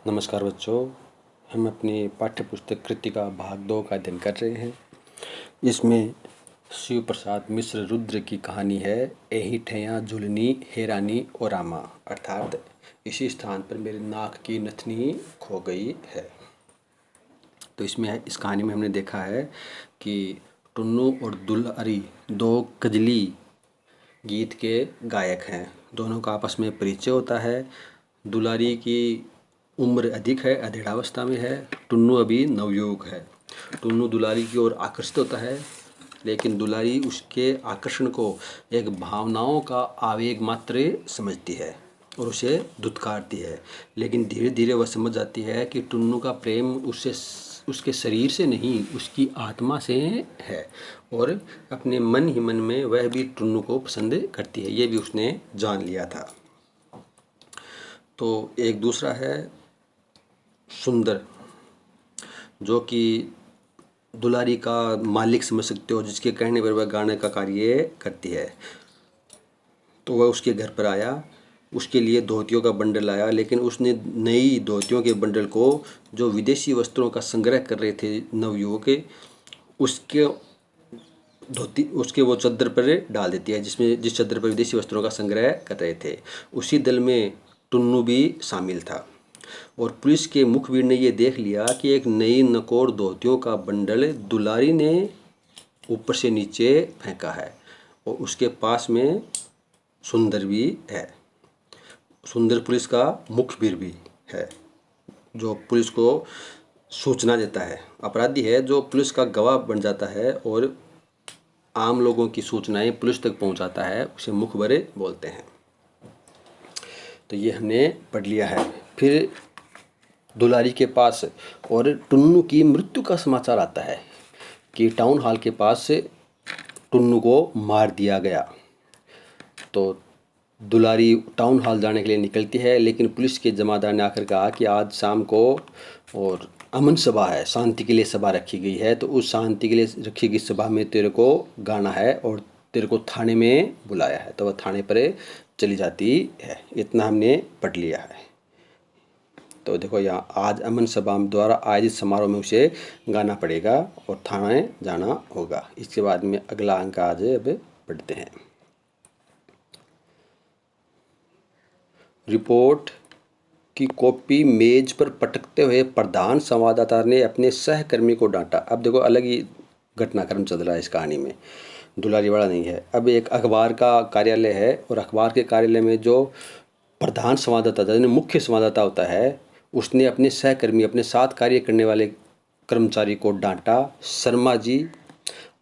नमस्कार बच्चों, हम अपनी पाठ्य पुस्तक कृतिका भाग 2 का अध्ययन कर रहे हैं। इसमें शिव प्रसाद मिश्र रुद्र की कहानी है एही ठैया झुलनी हेरानी और रामा, अर्थात इसी स्थान पर मेरे नाक की नथनी खो गई है। तो इसमें इस कहानी में हमने देखा है कि टुन्नू और दुलारी दो गजली गीत के गायक हैं। दोनों का आपस में परिचय होता है। दुलारी की उम्र अधिक है, अधेड़ावस्था में है। टुन्नू अभी नवयुवक है। टुन्नू दुलारी की ओर आकर्षित होता है, लेकिन दुलारी उसके आकर्षण को एक भावनाओं का आवेग मात्र समझती है और उसे धुतकारती है। लेकिन धीरे धीरे वह समझ जाती है कि टुन्नू का प्रेम उसके शरीर से नहीं, उसकी आत्मा से है और अपने मन ही मन में वह भी टुन्नू को पसंद करती है। ये भी उसने जान लिया था। तो एक दूसरा है सुंदर, जो कि दुलारी का मालिक समझ सकते हो, जिसके कहने पर वह गाने का कार्य करती है। तो वह उसके घर पर आया, उसके लिए धोतियों का बंडल लाया, लेकिन उसने नई धोतियों के बंडल को जो विदेशी वस्त्रों का संग्रह कर रहे थे नवयुवक, उसके धोती उसके वो चद्दर पर डाल देती है, जिस चद्दर पर विदेशी वस्त्रों का संग्रह कर रहे थे। उसी दल में टुन्नू भी शामिल था और पुलिस के मुखबिर ने यह देख लिया कि एक नई नकोर धोतियों का बंडल दुलारी ने ऊपर से नीचे फेंका है और उसके पास में सुंदर भी है। सुंदर पुलिस का मुखबिर भी है, जो पुलिस को सूचना देता है। अपराधी है जो पुलिस का गवाह बन जाता है और आम लोगों की सूचनाएं पुलिस तक पहुंचाता है, उसे मुखबर बोलते हैं। तो ये हमने पढ़ लिया है। फिर दुलारी के पास और टुन्नू की मृत्यु का समाचार आता है कि टाउन हॉल के पास से टुन्नू को मार दिया गया। तो दुलारी टाउन हॉल जाने के लिए निकलती है, लेकिन पुलिस के जमादार ने आकर कहा कि आज शाम को और अमन सभा है, शांति के लिए सभा रखी गई है, तो उस शांति के लिए रखी गई सभा में तेरे को गाना है और तेरे को थाने में बुलाया है। तो वह थाने पर चली जाती है। इतना हमने पढ़ लिया है। तो देखो, यहाँ आज अमन सभा द्वारा आयोजित समारोह में उसे गाना पड़ेगा और थाने जाना होगा। इसके बाद में अगला अंक आज अब पढ़ते हैं। रिपोर्ट की कॉपी मेज पर पटकते हुए प्रधान संवाददाता ने अपने सहकर्मी को डांटा। अब देखो, अलग ही घटनाक्रम चल रहा है इस कहानी में, दुलारी वाला नहीं है। अब एक अखबार का कार्यालय है और अखबार के कार्यालय में जो प्रधान संवाददाता, यानी मुख्य संवाददाता होता है, उसने अपने सहकर्मी, अपने साथ कार्य करने वाले कर्मचारी को डांटा। शर्मा जी,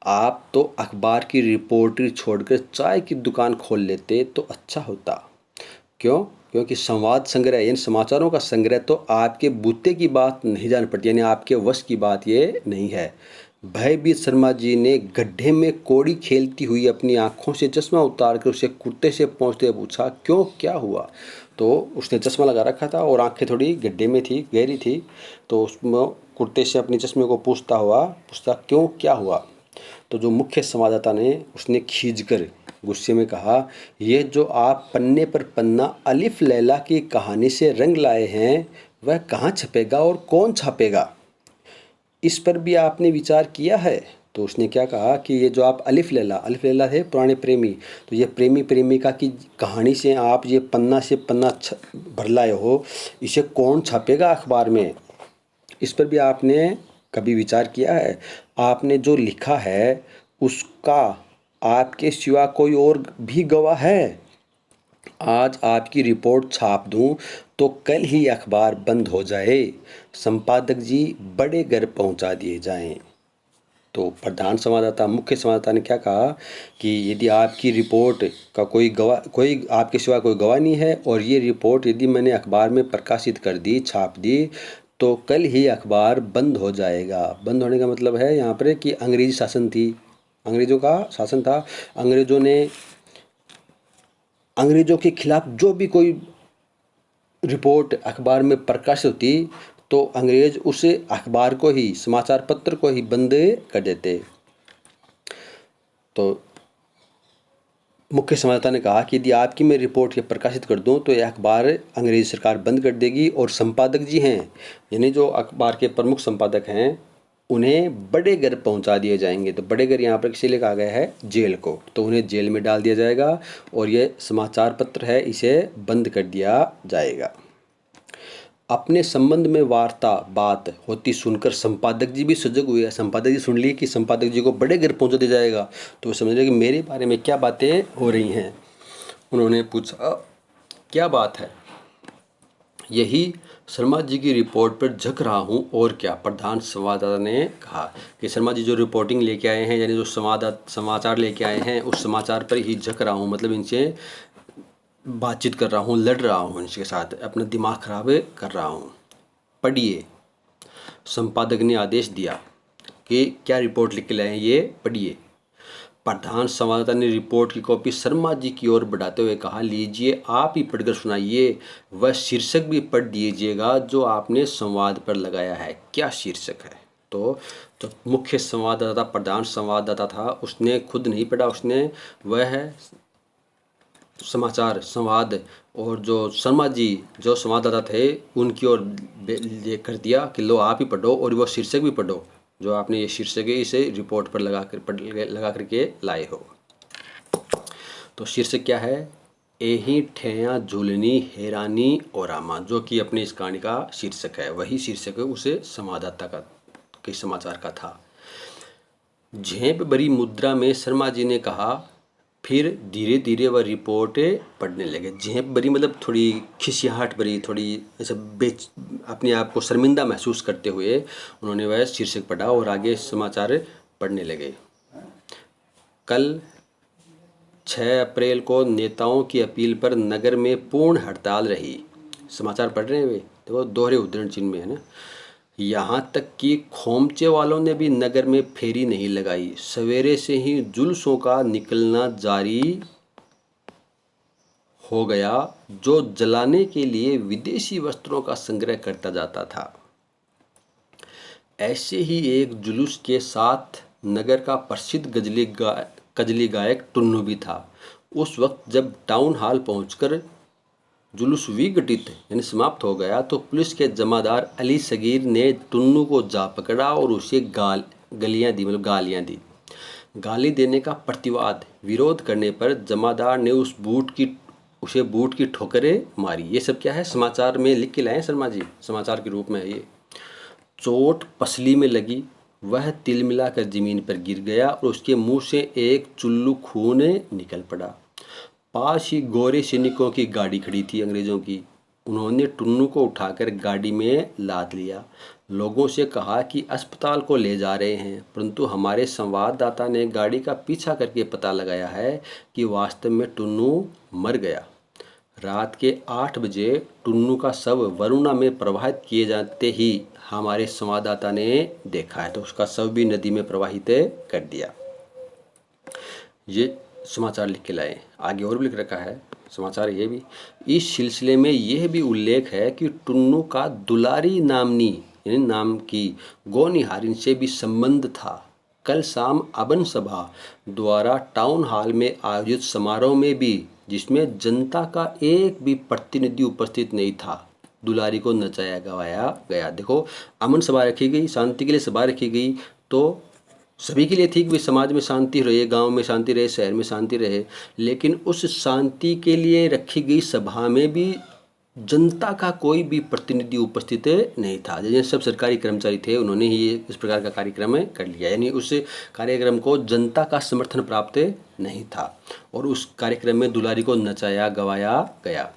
आप तो अखबार की रिपोर्टरी छोड़कर चाय की दुकान खोल लेते तो अच्छा होता। क्यों? क्योंकि संवाद संग्रह यानी समाचारों का संग्रह तो आपके बूते की बात नहीं जान पड़ती, यानी आपके वश की बात ये नहीं है। भयभीत शर्मा जी ने गड्ढे में कौड़ी खेलती हुई अपनी आंखों से चश्मा उतार कर उसे कुर्ते से पहुँचते हुए पूछा, क्यों, क्या हुआ? तो उसने चश्मा लगा रखा था और आंखें थोड़ी गड्ढे में थी, गहरी थी। तो उसमें कुर्ते से अपने चश्मे को पूछता क्यों, क्या हुआ? तो जो मुख्य संवाददाता ने, उसने खींचकर गुस्से में कहा, ये जो आप पन्ने पर पन्ना अलिफ लैला की कहानी से रंग लाए हैं, वह कहाँ छपेगा और कौन छापेगा? इस पर भी आपने विचार किया है? तो उसने क्या कहा कि ये जो आप अलिफ लैला थे पुराने प्रेमी, तो ये प्रेमी प्रेमिका की कहानी से आप ये पन्ना से पन्ना भर लाए हो, इसे कौन छापेगा अखबार में? इस पर भी आपने कभी विचार किया है? आपने जो लिखा है उसका आपके सिवा कोई और भी गवाह है? आज आपकी रिपोर्ट छाप दूं तो कल ही अखबार बंद हो जाए, संपादक जी बड़े घर पहुंचा दिए जाएं। तो प्रधान संवाददाता, मुख्य संवाददाता ने क्या कहा कि यदि आपकी रिपोर्ट का कोई आपके सिवा कोई गवाह नहीं है और ये रिपोर्ट यदि मैंने अखबार में प्रकाशित कर दी, छाप दी, तो कल ही अखबार बंद हो जाएगा। बंद होने का मतलब है यहाँ पर कि अंग्रेजी शासन थी, अंग्रेज़ों का शासन था। अंग्रेज़ों के खिलाफ जो भी कोई रिपोर्ट अखबार में प्रकाशित होती, तो अंग्रेज उस अखबार को ही, समाचार पत्र को ही बंद कर देते। तो मुख्य संवाददाता ने कहा कि यदि आपकी मैं रिपोर्ट ये प्रकाशित कर दूं तो यह अखबार अंग्रेज़ी सरकार बंद कर देगी और संपादक जी हैं, यानी जो अखबार के प्रमुख संपादक हैं, उन्हें बड़े घर पहुंचा दिए जाएंगे। तो बड़े घर यहाँ पर किसे लिखा गया है? जेल को। तो उन्हें जेल में डाल दिया जाएगा और ये समाचार पत्र है, इसे बंद कर दिया जाएगा। अपने संबंध में वार्ता बात होती सुनकर संपादक जी भी सजग हुए। संपादक जी सुन लिए कि संपादक जी को बड़े घर पहुंचा दिया जाएगा, तो समझ रहे कि मेरे बारे में क्या बातें हो रही हैं। उन्होंने पूछा, क्या बात है? यही शर्मा जी की रिपोर्ट पर झक रहा हूँ, और क्या? प्रधान संवाददाता ने कहा कि शर्मा जी जो रिपोर्टिंग लेके आए हैं, यानी जो समाचार लेके आए हैं, उस समाचार पर ही झक रहा हूँ, मतलब इनसे बातचीत कर रहा हूँ, लड़ रहा हूँ, इनके साथ अपना दिमाग खराब कर रहा हूँ। पढ़िए, संपादक ने आदेश दिया कि क्या रिपोर्ट लिख के लाए हैं, ये पढ़िए। प्रधान संवाददाता ने रिपोर्ट की कॉपी शर्मा जी की ओर बढ़ाते हुए कहा, लीजिए, आप ही पढ़कर सुनाइए। वह शीर्षक भी पढ़ दीजिएगा जो आपने संवाद पर लगाया है। क्या शीर्षक है? तो जो मुख्य संवाददाता, प्रधान संवाददाता था, उसने खुद नहीं पढ़ा, उसने वह समाचार संवाद और जो शर्मा जी जो संवाददाता थे उनकी ओर ये कर दिया कि लो आप ही पढ़ो, और वो शीर्षक भी पढ़ो जो आपने ये शीर्षक है, इसे रिपोर्ट पर लगा करके लाए हो। तो शीर्षक क्या है? एही ठेया झूलनी हैरानी और आमा, जो कि अपनी इस कहानी का शीर्षक है। वही शीर्षक है उसे संवाददाता का के समाचार का था। झेप भरी मुद्रा में शर्मा जी ने कहा, फिर धीरे धीरे वह रिपोर्टें पढ़ने लगे। झेप भरी मतलब थोड़ी खिसियाहट भरी, थोड़ी ऐसा अपने आप को शर्मिंदा महसूस करते हुए उन्होंने वह शीर्षक पढ़ा और आगे समाचार पढ़ने लगे। कल 6 अप्रैल को नेताओं की अपील पर नगर में पूर्ण हड़ताल रही। समाचार पढ़ रहे हैं वे, देखो दोहरे उद्धरण चिन्ह में है ना। यहाँ तक कि खोमचे वालों ने भी नगर में फेरी नहीं लगाई। सवेरे से ही जुलूसों का निकलना जारी हो गया, जो जलाने के लिए विदेशी वस्त्रों का संग्रह करता जाता था। ऐसे ही एक जुलूस के साथ नगर का प्रसिद्ध गजली गायक टुन्नू भी था। उस वक्त जब टाउन हॉल पहुंचकर जुलूस विघटित यानी समाप्त हो गया, तो पुलिस के जमादार अली सगीर ने टुन्नू को जा पकड़ा और उसे गालियाँ दी, मतलब गालियाँ दी। गाली देने का प्रतिवाद विरोध करने पर जमादार ने उसे बूट की ठोकरें मारी। ये सब क्या है? समाचार में लिख के लाए शर्मा जी, समाचार के रूप में है ये। चोट पसली में लगी, वह तिलमिलाकर जमीन पर गिर गया और उसके मुंह से एक चुल्लू खून निकल पड़ा। पास ही गोरे सैनिकों की गाड़ी खड़ी थी, अंग्रेजों की। उन्होंने टुन्नू को उठाकर गाड़ी में लाद लिया, लोगों से कहा कि अस्पताल को ले जा रहे हैं, परंतु हमारे संवाददाता ने गाड़ी का पीछा करके पता लगाया है कि वास्तव में टुन्नू मर गया। रात के 8 बजे टुन्नू का शव वरुणा में प्रवाहित किए जाते ही हमारे संवाददाता ने देखा है, तो उसका शव भी नदी में प्रवाहित कर दिया। ये समाचार लिख के लाए। आगे और भी लिख रखा है समाचार ये भी। इस सिलसिले में यह भी उल्लेख है कि टुन्नू का दुलारी नामनी यानी नाम की गोनिहारिन से भी संबंध था। कल शाम अबन सभा द्वारा टाउन हॉल में आयोजित समारोह में भी, जिसमें जनता का एक भी प्रतिनिधि उपस्थित नहीं था, दुलारी को नचाया गवाया गया। देखो, अमन सभा रखी गई, शांति के लिए सभा रखी गई, तो सभी के लिए थी कि समाज में शांति रहे, गांव में शांति रहे, शहर में शांति रहे। लेकिन उस शांति के लिए रखी गई सभा में भी जनता का कोई भी प्रतिनिधि उपस्थित नहीं था। जैसे सब सरकारी कर्मचारी थे, उन्होंने ही इस प्रकार का कार्यक्रम कर लिया, यानी उस कार्यक्रम को जनता का समर्थन प्राप्त नहीं था और उस कार्यक्रम में दुलारी को नचाया गवाया गया।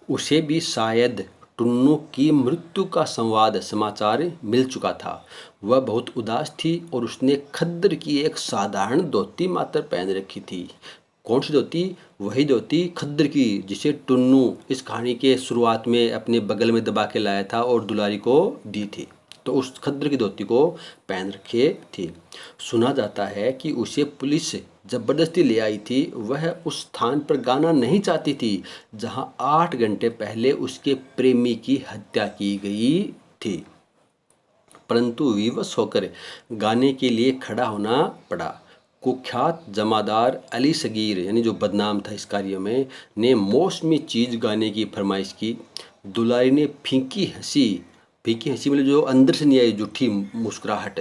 उसे भी शायद टुन्नू की मृत्यु का समाचार मिल चुका था। वह बहुत उदास थी और उसने खद्दर की एक साधारण धोती मात्र पहन रखी थी। कौन सी धोती? वही धोती खद्दर की जिसे टुन्नू इस कहानी के शुरुआत में अपने बगल में दबा के लाया था और दुलारी को दी थी। तो उस खद्दर की धोती को पहन रखे थी। सुना जाता है कि उसे पुलिस जबरदस्ती ले आई थी। वह उस स्थान पर गाना नहीं चाहती थी जहां 8 घंटे पहले उसके प्रेमी की हत्या की गई थी, परंतु विवश होकर गाने के लिए खड़ा होना पड़ा। कुख्यात जमादार अली सगीर यानी जो बदनाम था इस कार्य में ने मौसमी चीज़ गाने की फरमाइश की। दुलारी ने फीकी हंसी मतलब जो अंदर से नहीं आई, झूठी मुस्कुराहट,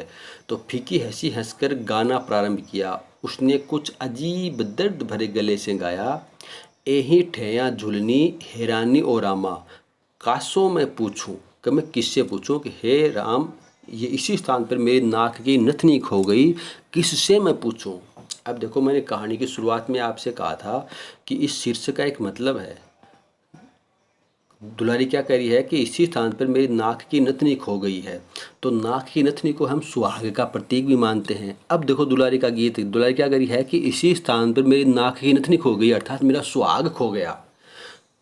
तो फीकी हंसी हंसकर गाना प्रारंभ किया। उसने कुछ अजीब दर्द भरे गले से गाया, एही ठैया झुलनी हैरानी और रामा, कासों मैं पूछूं कि मैं किससे पूछूं कि हे राम, ये इसी स्थान पर मेरी नाक की नथनी खो गई, किससे मैं पूछूं। अब देखो, मैंने कहानी की शुरुआत में आपसे कहा था कि इस शीर्षक का एक मतलब है। दुलारी क्या कह रही है कि इसी स्थान पर मेरी नाक की नथनी खो गई है। तो नाक की नथनी को हम सुहाग का प्रतीक भी मानते हैं। अब देखो दुलारी का गीत, दुलारी क्या कह रही है कि इसी स्थान पर मेरी नाक की नथनी खो गई, अर्थात मेरा सुहाग खो गया।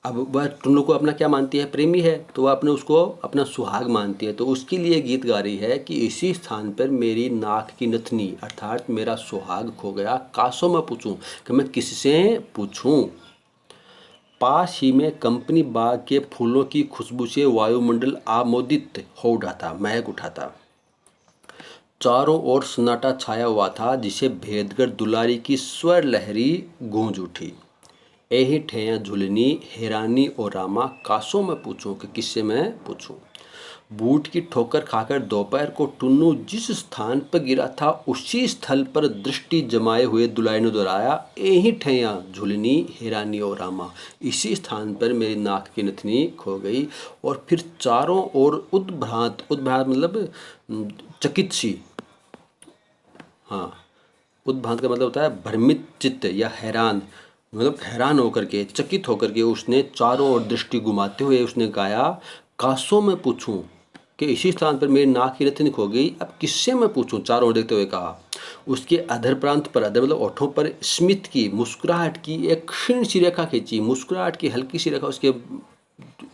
अब वह टुन्नू को अपना क्या मानती है, प्रेमी है, तो वह अपने उसको अपना सुहाग मानती है। तो उसके लिए गीत गा रही है कि इसी स्थान पर मेरी नाक की नथनी अर्थात मेरा सुहाग खो गया, कासों मैं पूछूं कि मैं किससे पूछूं। पास ही में कंपनी बाग के फूलों की खुशबू से वायुमंडल आमोदित हो उठा था, महक उठा था। चारों ओर सन्नाटा छाया हुआ था, जिसे भेद कर दुलारी की स्वर लहरी गूंज उठी। एही ठैया झुलनी हैरानी और रामा, कासों में पूछूं कि किससे मैं पूछूं। बूट की ठोकर खाकर दोपहर को टुन्नू जिस स्थान पर गिरा था, उसी स्थल पर दृष्टि जमाए हुए दुलारी ने दोहराया, एही ठैया झुलनी हैरानी और रामा, इसी स्थान पर मेरी नाक की नथनी खो गई। और फिर चारों ओर उद्भ्रांत मतलब चकित सी, हाँ, उद्भ्रांत का मतलब होता है भ्रमित चित्त या हैरान, मतलब हैरान होकर के, चकित होकर के उसने चारों ओर दृष्टि घुमाते हुए उसने गाया, कासों में पूछूं कि इसी स्थान पर मेरी नाक की नथनी खो गई, अब किससे मैं पूछूं, चारों ओर देखते हुए कहा। उसके अधर प्रांत पर, अधर मतलब ओठों पर स्मित की, मुस्कुराहट की एक क्षीण सी रेखा खींची, मुस्कुराहट की हल्की सी रेखा उसके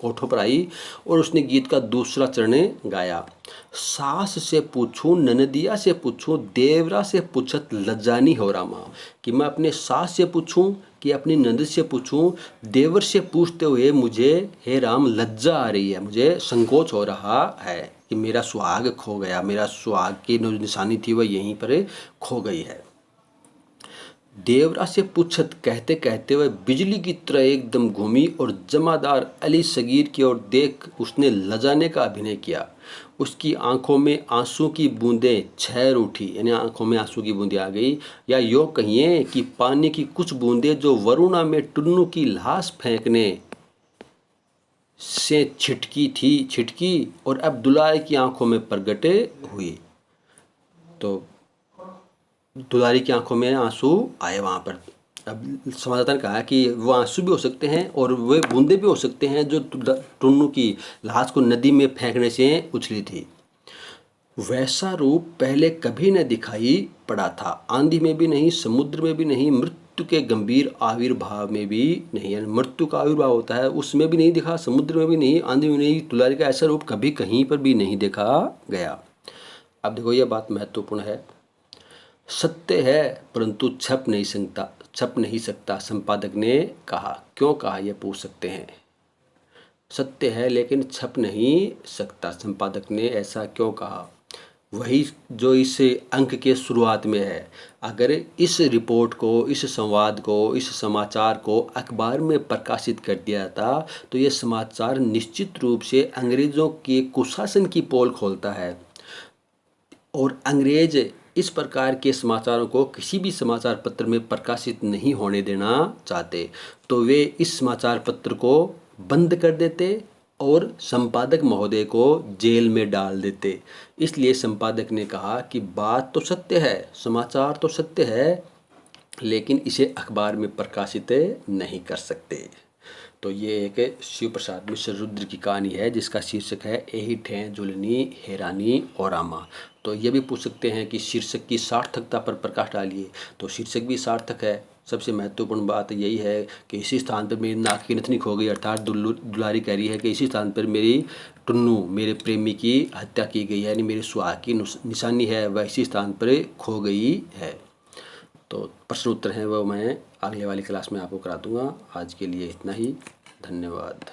ओठों पर आई और उसने गीत का दूसरा चरण गाया। सास से पूछूं, ननदिया से पूछूं, देवरा से पूछत लज्जानी हो रामा, कि मैं अपने सास से पूछूं कि अपनी ननद से पूछूं, देवर से पूछते हुए मुझे हे राम लज्जा आ रही है, मुझे संकोच हो रहा है कि मेरा सुहाग खो गया, मेरा सुहाग की जो निशानी थी वह यहीं पर खो गई है। देवरा से पूछत कहते कहते वह बिजली की तरह एकदम घूमी और जमादार अली सगीर की ओर देख उसने लजाने का अभिनय किया। उसकी आंखों में आंसू की बूंदें छहर उठी, यानी आंखों में आंसू की बूंदें आ गई, या यूँ कहिए कि पानी की कुछ बूंदें जो वरुणा में टुन्नू की लाश फेंकने से छिटकी और अब दुलारी की आंखों में प्रगटे हुई। तो दुलारी की आंखों में आंसू आए वहाँ पर। अब संवाददाता ने कहा कि वो आंसू भी हो सकते हैं और वे बूंदे भी हो सकते हैं जो टुन्नू की लाश को नदी में फेंकने से उछली थी। वैसा रूप पहले कभी न दिखाई पड़ा था, आंधी में भी नहीं, समुद्र में भी नहीं, मृत्यु के गंभीर आविर्भाव में भी नहीं, यानी मृत्यु का आविर्भाव होता है उसमें भी नहीं दिखा, समुद्र में भी नहीं, आंधी में नहीं, दुलारी का ऐसा रूप कभी कहीं पर भी नहीं देखा गया। अब देखो यह बात महत्वपूर्ण है। सत्य है परंतु छप नहीं सकता, संपादक ने कहा। क्यों कहा, यह पूछ सकते हैं। सत्य है लेकिन छप नहीं सकता, संपादक ने ऐसा क्यों कहा। वही जो इस अंक के शुरुआत में है। अगर इस रिपोर्ट को, इस संवाद को, इस समाचार को अखबार में प्रकाशित कर दिया जाता तो ये समाचार निश्चित रूप से अंग्रेज़ों के कुशासन की पोल खोलता है, और अंग्रेज इस प्रकार के समाचारों को किसी भी समाचार पत्र में प्रकाशित नहीं होने देना चाहते, तो वे इस समाचार पत्र को बंद कर देते और संपादक महोदय को जेल में डाल देते। इसलिए संपादक ने कहा कि बात तो सत्य है, समाचार तो सत्य है, लेकिन इसे अखबार में प्रकाशित नहीं कर सकते। तो ये एक शिव प्रसाद मिश्र रुद्र की कहानी है जिसका शीर्षक है एही ठें झुलनी हैरानी और रामा। तो ये भी पूछ सकते हैं कि शीर्षक की सार्थकता पर प्रकाश डालिए, तो शीर्षक भी सार्थक है। सबसे महत्वपूर्ण बात यही है कि इसी स्थान पर मेरी नाक की नथनी खो गई, अर्थात दुलारी कह रही है कि इसी स्थान पर मेरी टुन्नू, मेरे प्रेमी की हत्या की गई है, यानी मेरे सुहाग की निशानी है वह इसी स्थान पर खो गई है। तो प्रश्न उत्तर हैं वो मैं अगले वाली क्लास में आपको करा दूंगा। आज के लिए इतना ही, धन्यवाद।